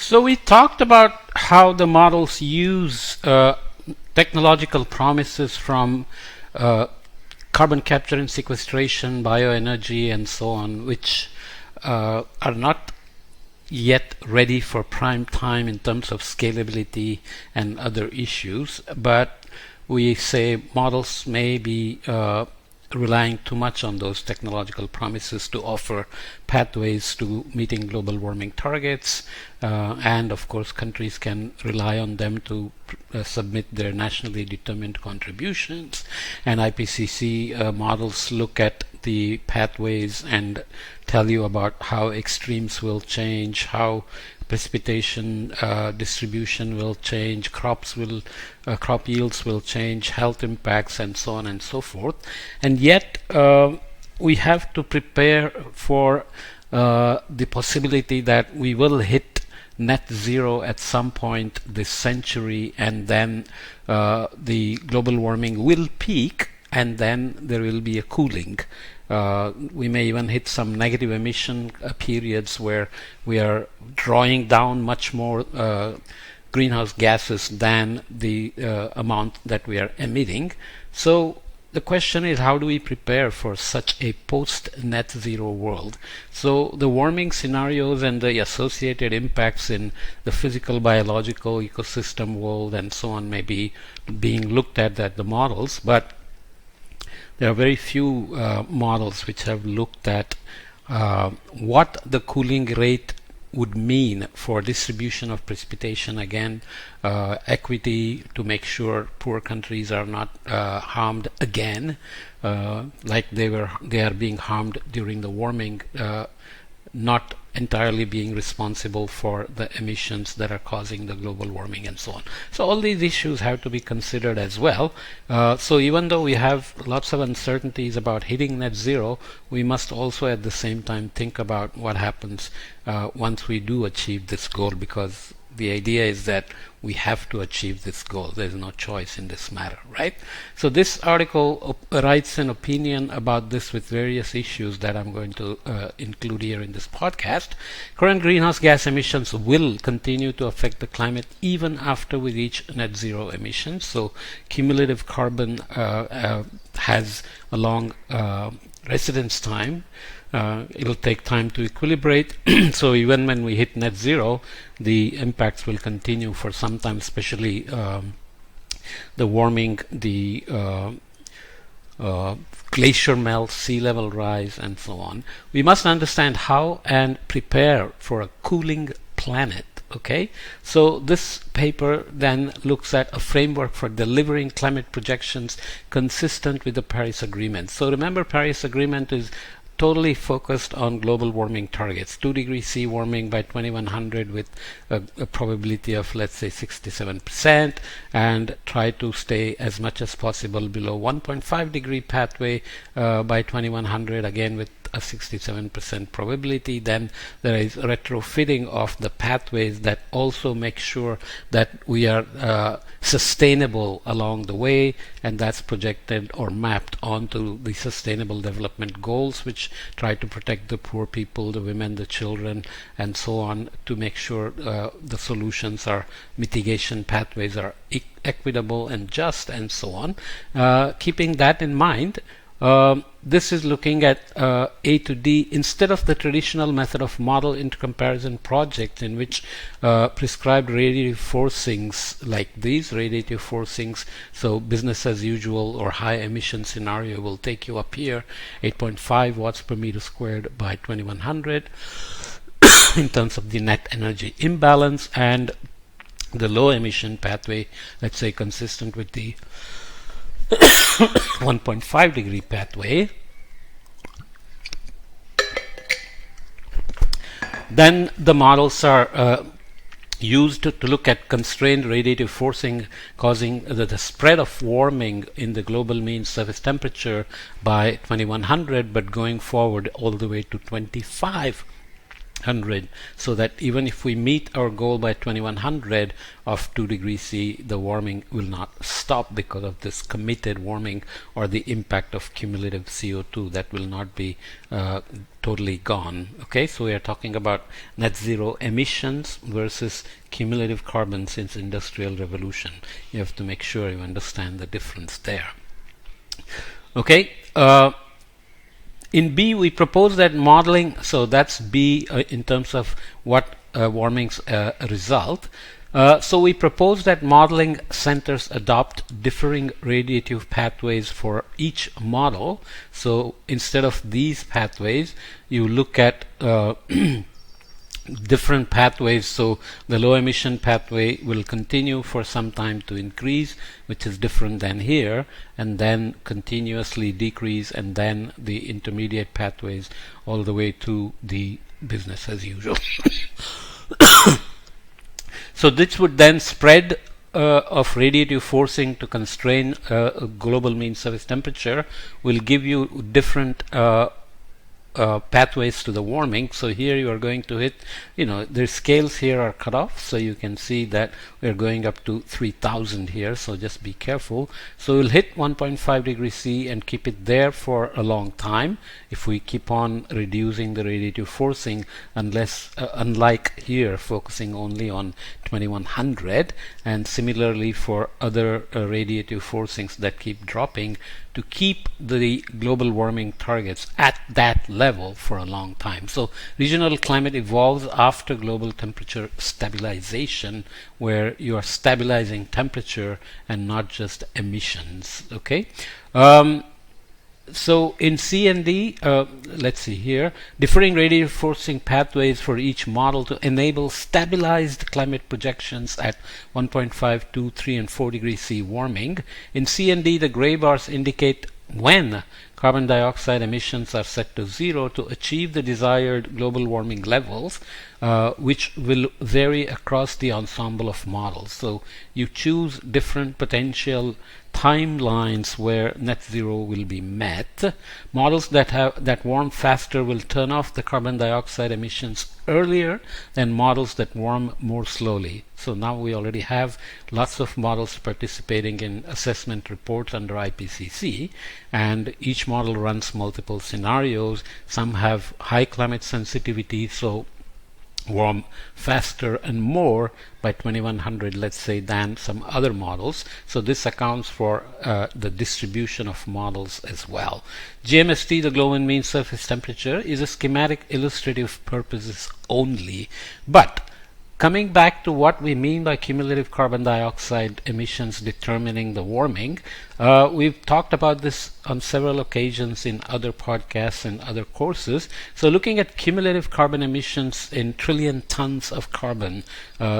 So we talked about how the models use technological promises from uh, carbon capture and sequestration, bioenergy, and so on, which are not yet ready for prime time in terms of scalability and other issues, but we say models may be relying too much on those technological promises to offer pathways to meeting global warming targets, and of course countries can rely on them to submit their nationally determined contributions, and IPCC models look at the pathways and tell you about how extremes will change, how precipitation distribution will change, crop yields will change, health impacts, and so on and so forth. And yet we have to prepare for the possibility that we will hit net zero at some point this century, and then the global warming will peak, and then there will be a cooling. We may even hit some negative emission periods where we are drawing down much more greenhouse gases than the amount that we are emitting. So the question is, how do we prepare for such a post-net zero world? So the warming scenarios and the associated impacts in the physical, biological, ecosystem world and so on may be being looked at the models, but there are very few models which have looked at what the cooling rate would mean for distribution of precipitation, again, equity to make sure poor countries are not harmed again, like they are being harmed during the warming, not entirely being responsible for the emissions that are causing the global warming and so on. So all these issues have to be considered as well. So even though we have lots of uncertainties about hitting net zero, we must also at the same time think about what happens once we do achieve this goal, because the idea is that we have to achieve this goal. There's no choice in this matter, right? So this article writes an opinion about this with various issues that I'm going to include here in this podcast. Current greenhouse gas emissions will continue to affect the climate even after we reach net zero emissions. So cumulative carbon has a long residence time. It'll take time to equilibrate. So even when we hit net zero, the impacts will continue for some time, especially the warming, the glacier melt, sea level rise, and so on. We must understand how and prepare for a cooling planet. Okay, so this paper then looks at a framework for delivering climate projections consistent with the Paris Agreement. So remember, Paris Agreement is totally focused on global warming targets, 2 degrees C warming by 2100 with a probability of, let's say, 67%, and try to stay as much as possible below 1.5 degree pathway by 2100, again with a 67% probability. Then there is retrofitting of the pathways that also make sure that we are sustainable along the way, and that's projected or mapped onto the Sustainable Development Goals, which try to protect the poor people, the women, the children, and so on, to make sure the solutions are mitigation pathways are equitable and just, and so on. Keeping that in mind, this is looking at A to D instead of the traditional method of model intercomparison project, in which prescribed radiative forcings like these radiative forcings, so business as usual or high emission scenario will take you up here 8.5 watts per meter squared by 2100 in terms of the net energy imbalance, and the low emission pathway, let's say consistent with the 1.5 degree pathway. Then the models are used to look at constrained radiative forcing causing the spread of warming in the global mean surface temperature by 2100, but going forward all the way to 25 100, so that even if we meet our goal by 2100 of 2 degrees C, the warming will not stop because of this committed warming or the impact of cumulative CO2 that will not be totally gone. Okay, so we are talking about net zero emissions versus cumulative carbon since industrial revolution. You have to make sure you understand the difference there. Okay, in B we propose that modeling, so that's B in terms of what warming's result. So we propose that modeling centers adopt differing radiative pathways for each model. So instead of these pathways, you look at different pathways. So the low emission pathway will continue for some time to increase, which is different than here, and then continuously decrease, and then the intermediate pathways all the way to the business as usual. So this would then spread of radiative forcing to constrain global mean surface temperature will give you different pathways to the warming. So here you are going to hit, the scales here are cut off, so you can see that we're going up to 3000 here, so just be careful. So we'll hit 1.5 degrees C and keep it there for a long time if we keep on reducing the radiative forcing, unlike here focusing only on 2100, and similarly for other radiative forcings that keep dropping, to keep the global warming targets at that level for a long time. So regional climate evolves after global temperature stabilization, where you are stabilizing temperature and not just emissions. Okay. So in C and D, let's see here, differing radiative forcing pathways for each model to enable stabilized climate projections at 1.5, 2, 3, and 4 degrees C warming. In C and D, the gray bars indicate when carbon dioxide emissions are set to zero to achieve the desired global warming levels, which will vary across the ensemble of models. So you choose different potential timelines where net zero will be met. Models that warm faster will turn off the carbon dioxide emissions earlier than models that warm more slowly. So now we already have lots of models participating in assessment reports under IPCC, and each model runs multiple scenarios. Some have high climate sensitivity, so warm faster and more by 2100, let's say, than some other models. So this accounts for the distribution of models as well. GMST, the global mean surface temperature, is a schematic illustrative purposes only. But coming back to what we mean by cumulative carbon dioxide emissions determining the warming, we've talked about this on several occasions in other podcasts and other courses. So looking at cumulative carbon emissions in trillion tons of carbon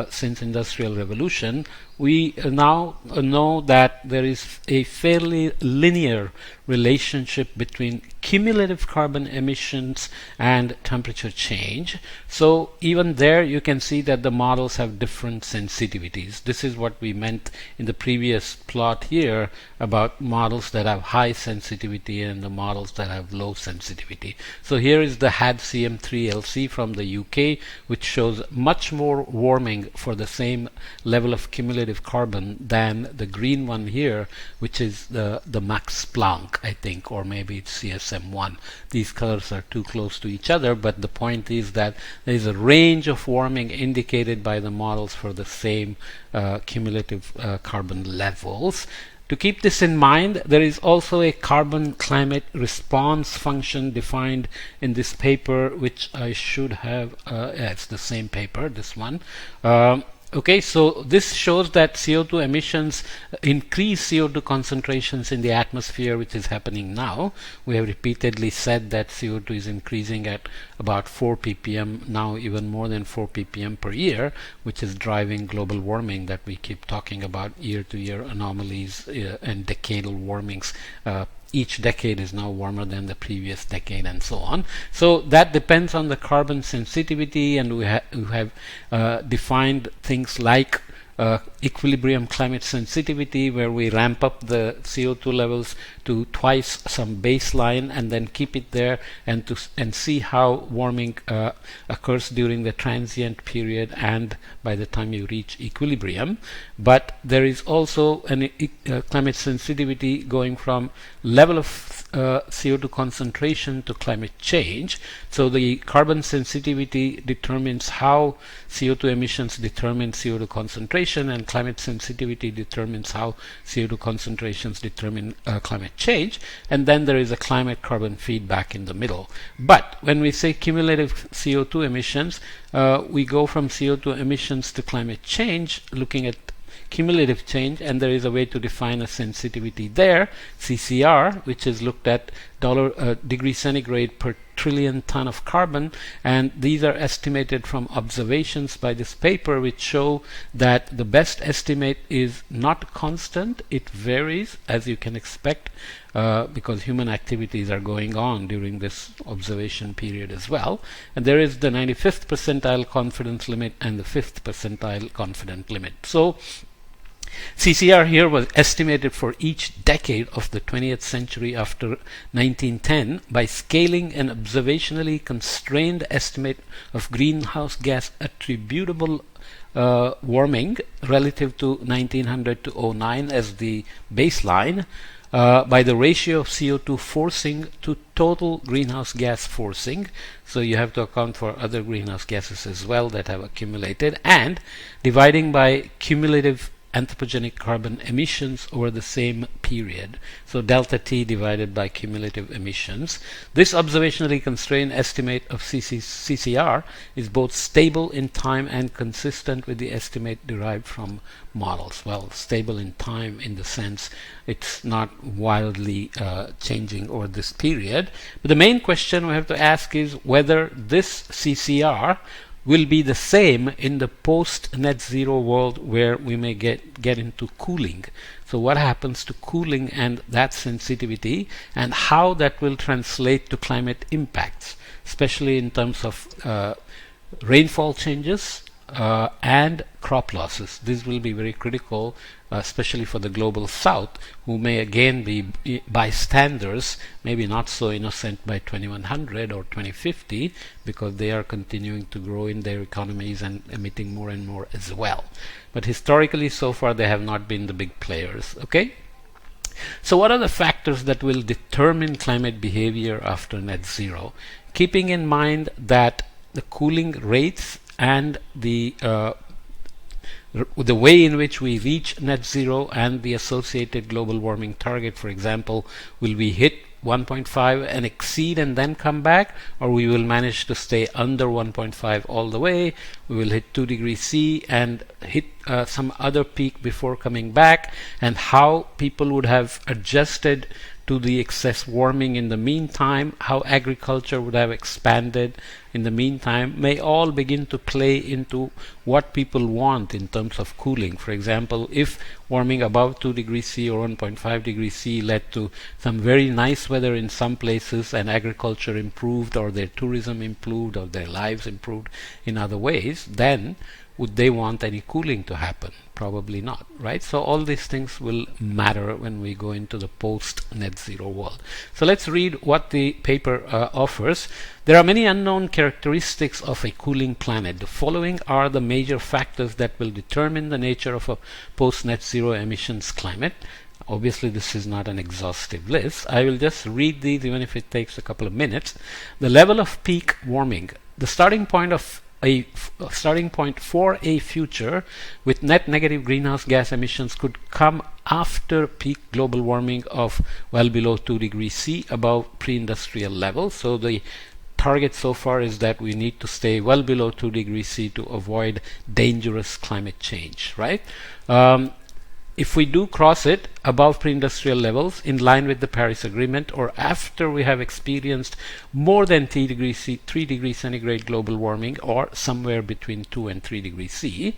since Industrial Revolution, we now know that there is a fairly linear relationship between cumulative carbon emissions and temperature change. So even there you can see that the models have different sensitivities. This is what we meant in the previous plot here about models that have high sensitivity and the models that have low sensitivity. So here is the HAD-CM3LC from the UK, which shows much more warming for the same level of cumulative carbon than the green one here, which is the Max Planck, I think, or maybe it's CSM1. These colors are too close to each other, but the point is that there is a range of warming indicated by the models for the same cumulative carbon levels. To keep this in mind, there is also a carbon climate response function defined in this paper, which I should have, it's the same paper, this one. Okay, so this shows that CO2 emissions increase CO2 concentrations in the atmosphere, which is happening now. We have repeatedly said that CO2 is increasing at about 4 ppm, now even more than 4 ppm per year, which is driving global warming that we keep talking about, year-to-year anomalies and decadal warmings. Each decade is now warmer than the previous decade, and so on. So that depends on the carbon sensitivity, and we have defined things like equilibrium climate sensitivity, where we ramp up the CO2 levels to twice some baseline and then keep it there, and see how warming occurs during the transient period and by the time you reach equilibrium. But there is also an climate sensitivity going from level of CO2 concentration to climate change. So the carbon sensitivity determines how CO2 emissions determine CO2 concentration, and climate sensitivity determines how CO2 concentrations determine climate change. And then there is a climate carbon feedback in the middle. But when we say cumulative CO2 emissions, we go from CO2 emissions to climate change, looking at cumulative change, and there is a way to define a sensitivity there, CCR, which is looked at degree centigrade per trillion ton of carbon, and these are estimated from observations by this paper, which show that the best estimate is not constant. It varies, as you can expect, because human activities are going on during this observation period as well. And there is the 95th percentile confidence limit and the 5th percentile confidence limit. So CCR here was estimated for each decade of the 20th century after 1910 by scaling an observationally constrained estimate of greenhouse gas attributable warming relative to 1900 to 09 as the baseline, by the ratio of CO2 forcing to total greenhouse gas forcing. So you have to account for other greenhouse gases as well that have accumulated, and dividing by cumulative anthropogenic carbon emissions over the same period. So delta T divided by cumulative emissions. This observationally constrained estimate of CCR is both stable in time and consistent with the estimate derived from models. Well, stable in time in the sense it's not wildly changing over this period. But the main question we have to ask is whether this CCR will be the same in the post net zero world, where we may get into cooling. So what happens to cooling and that sensitivity, and how that will translate to climate impacts, especially in terms of rainfall changes and crop losses. This will be very critical, especially for the global south, who may again be bystanders, maybe not so innocent by 2100 or 2050, because they are continuing to grow in their economies and emitting more and more as well. But historically, so far, they have not been the big players. Okay? So what are the factors that will determine climate behavior after net zero? Keeping in mind that the cooling rates and the way in which we reach net zero and the associated global warming target, for example, will we hit 1.5 and exceed and then come back, or we will manage to stay under 1.5 all the way? We will hit 2 degrees C and hit some other peak before coming back, and how people would have adjusted to the excess warming in the meantime, how agriculture would have expanded in the meantime, may all begin to play into what people want in terms of cooling. For example, if warming above 2 degrees C or 1.5 degrees C led to some very nice weather in some places, and agriculture improved, or their tourism improved, or their lives improved in other ways, then would they want any cooling to happen? Probably not, right? So all these things will matter when we go into the post-net zero world. So let's read what the paper offers. There are many unknown characteristics of a cooling planet. The following are the major factors that will determine the nature of a post-net zero emissions climate. Obviously, this is not an exhaustive list. I will just read these even if it takes a couple of minutes. The level of peak warming. The starting point for a future with net negative greenhouse gas emissions could come after peak global warming of well below 2 degrees C above pre-industrial levels. So the target so far is that we need to stay well below 2 degrees C to avoid dangerous climate change, right? If we do cross it above pre-industrial levels in line with the Paris Agreement, or after we have experienced more than 3 degrees centigrade global warming, or somewhere between 2 and 3 degrees C,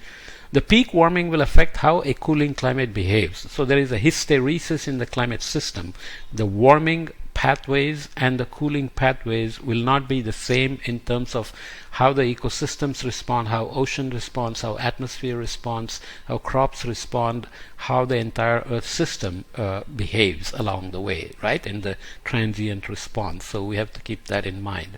the peak warming will affect how a cooling climate behaves. So there is a hysteresis in the climate system. The warming pathways, and the cooling pathways will not be the same in terms of how the ecosystems respond, how ocean responds, how atmosphere responds, how crops respond, how the entire Earth system behaves along the way, right, in the transient response. So we have to keep that in mind.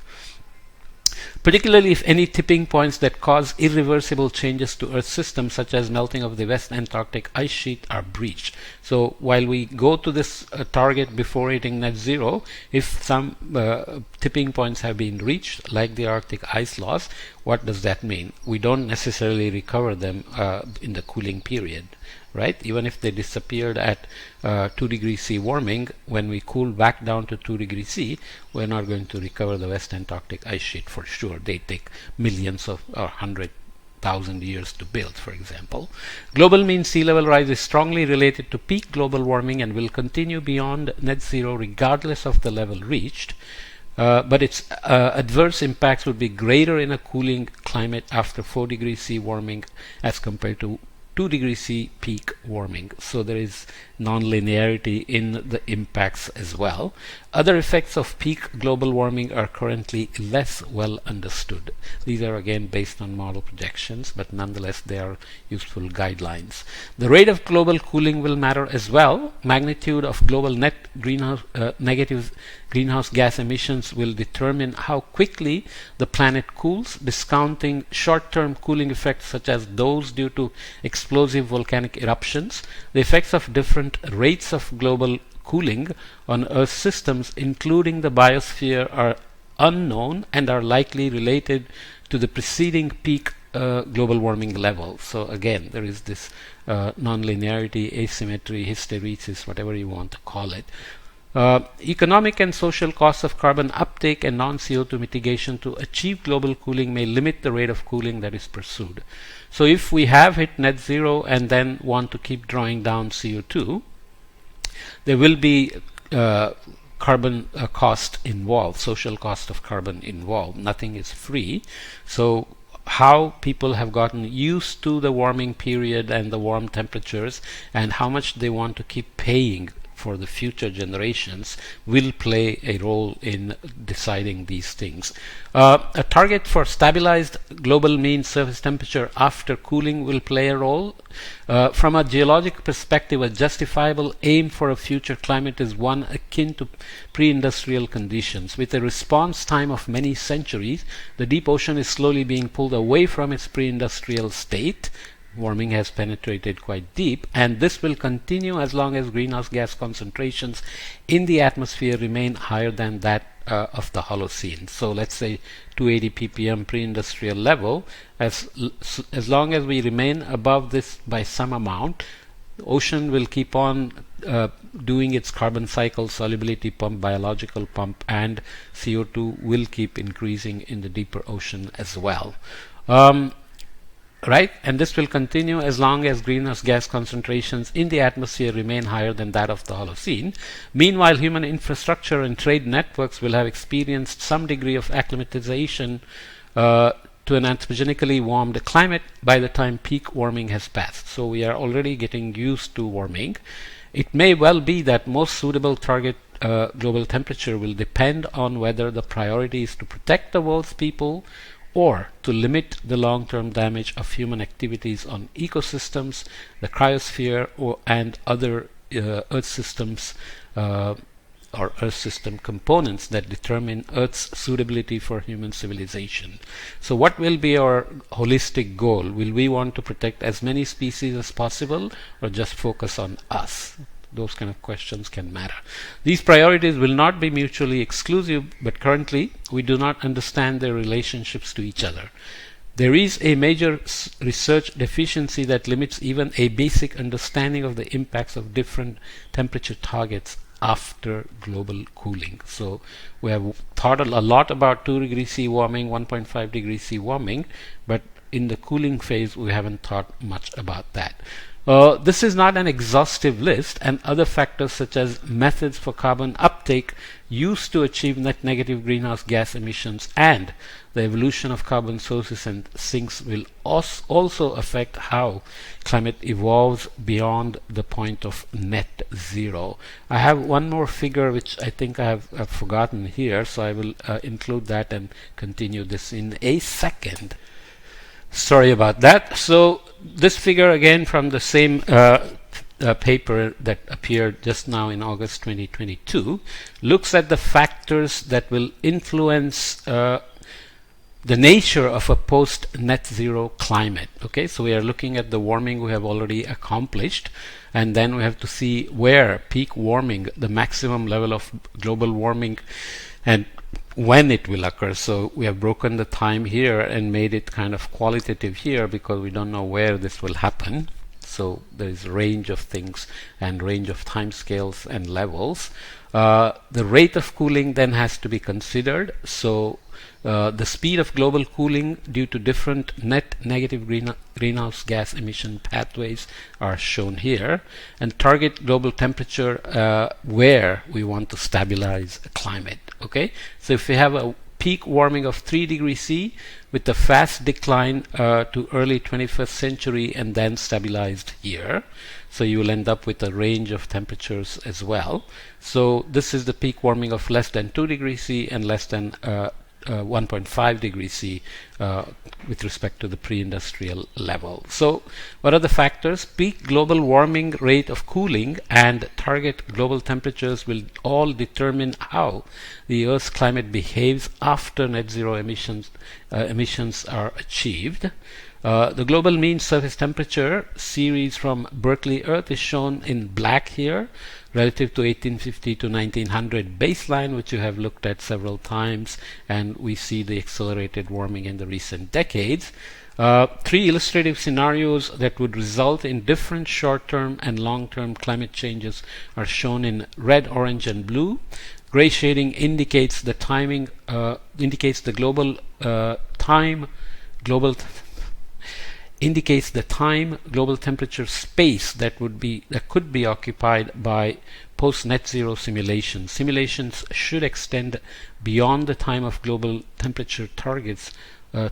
Particularly if any tipping points that cause irreversible changes to Earth's system, such as melting of the West Antarctic ice sheet, are breached. So while we go to this target before hitting net zero, if some tipping points have been reached, like the Arctic ice loss, what does that mean? We don't necessarily recover them in the cooling period, right? Even if they disappeared at 2 degrees C warming, when we cool back down to 2 degrees C, we're not going to recover the West Antarctic ice sheet for sure. They take millions of or 100,000 years to build, for example. Global mean sea level rise is strongly related to peak global warming and will continue beyond net zero regardless of the level reached. But its adverse impacts will be greater in a cooling climate after 4 degrees C warming as compared to 2 degrees C peak warming. So there is non-linearity in the impacts as well. Other effects of peak global warming are currently less well understood. These are again based on model projections, but nonetheless they are useful guidelines. The rate of global cooling will matter as well. Magnitude of global net negative greenhouse gas emissions will determine how quickly the planet cools, discounting short-term cooling effects such as those due to explosive volcanic eruptions. The effects of different rates of global cooling on Earth systems, including the biosphere, are unknown and are likely related to the preceding peak global warming level. So again, there is this non-linearity, asymmetry, hysteresis, whatever you want to call it. Economic and social costs of carbon uptake and non-CO2 mitigation to achieve global cooling may limit the rate of cooling that is pursued. So if we have hit net zero and then want to keep drawing down CO2, there will be carbon cost involved, social cost of carbon involved. Nothing is free. So how people have gotten used to the warming period and the warm temperatures and how much they want to keep paying for the future generations will play a role in deciding these things. A target for stabilized global mean surface temperature after cooling will play a role. From a geologic perspective, a justifiable aim for a future climate is one akin to pre-industrial conditions. With a response time of many centuries, the deep ocean is slowly being pulled away from its pre-industrial state. Warming has penetrated quite deep, and this will continue as long as greenhouse gas concentrations in the atmosphere remain higher than that of the Holocene. So let's say 280 ppm pre-industrial level. As long as we remain above this by some amount, the ocean will keep on doing its carbon cycle, solubility pump, biological pump, and CO2 will keep increasing in the deeper ocean as well. Right, and this will continue as long as greenhouse gas concentrations in the atmosphere remain higher than that of the Holocene. Meanwhile, human infrastructure and trade networks will have experienced some degree of acclimatization to an anthropogenically warmed climate by the time peak warming has passed. So we are already getting used to warming. It may well be that most suitable target global temperature will depend on whether the priority is to protect the world's people or to limit the long-term damage of human activities on ecosystems, the cryosphere, and other Earth systems or Earth system components that determine Earth's suitability for human civilization. So what will be our holistic goal? Will we want to protect as many species as possible or just focus on us? Those kind of questions can matter. These priorities will not be mutually exclusive, but currently we do not understand their relationships to each other. There is a major research deficiency that limits even a basic understanding of the impacts of different temperature targets after global cooling. So we have thought a lot about 2 degrees C warming, 1.5 degrees C warming, but in the cooling phase we haven't thought much about that. This is not an exhaustive list, and other factors such as methods for carbon uptake used to achieve net negative greenhouse gas emissions and the evolution of carbon sources and sinks will also affect how climate evolves beyond the point of net zero. I have one more figure which I think I have forgotten here, so I will include that and continue this in a second. Sorry about that. So this figure again from the same paper that appeared just now in August 2022 looks at the factors that will influence the nature of a post net zero climate. Okay, so we are looking at the warming we have already accomplished, and then we have to see where peak warming, the maximum level of global warming, and when it will occur. So we have broken the time here and made it kind of qualitative here because we don't know where this will happen. So there is a range of things and range of time scales and levels. The rate of cooling then has to be considered. So the speed of global cooling due to different net negative greenhouse gas emission pathways are shown here, and target global temperature where we want to stabilize a climate. Okay, so if we have a peak warming of 3 degrees C with a fast decline to early 21st century and then stabilized here, so you will end up with a range of temperatures as well. So this is the peak warming of less than 2 degrees C and less than 1.5 degrees C with respect to the pre-industrial level. So what are the factors? Peak global warming rate of cooling and target global temperatures will all determine how the Earth's climate behaves after net zero emissions are achieved. The global mean surface temperature series from Berkeley Earth is shown in black here, relative to 1850 to 1900 baseline, which you have looked at several times, and we see the accelerated warming in the recent decades. 3 illustrative scenarios that would result in different short-term and long-term climate changes are shown in red, orange, and blue. Gray shading indicates the timing, indicates the global global temperature space that could be occupied by post net zero simulations. Simulations should extend beyond the time of global temperature targets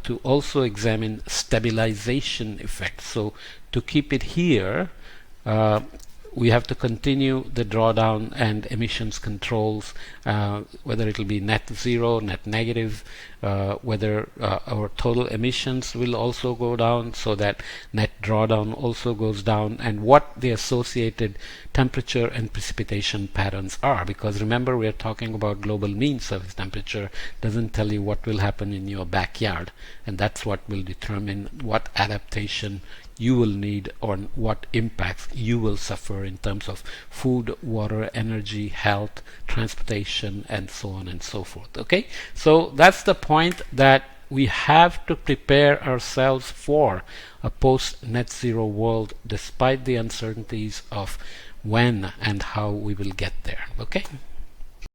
to also examine stabilization effects. So to keep it here, we have to continue the drawdown and emissions controls, whether it will be net zero, net negative, whether our total emissions will also go down so that net drawdown also goes down, and what the associated temperature and precipitation patterns are. Because remember, we are talking about global mean surface temperature, doesn't tell you what will happen in your backyard, and that's what will determine what adaptation you will need or what impacts you will suffer in terms of food, water, energy, health, transportation, and so on and so forth. Okay, so that's the point, that we have to prepare ourselves for a post net zero world despite the uncertainties of when and how we will get there. Okay.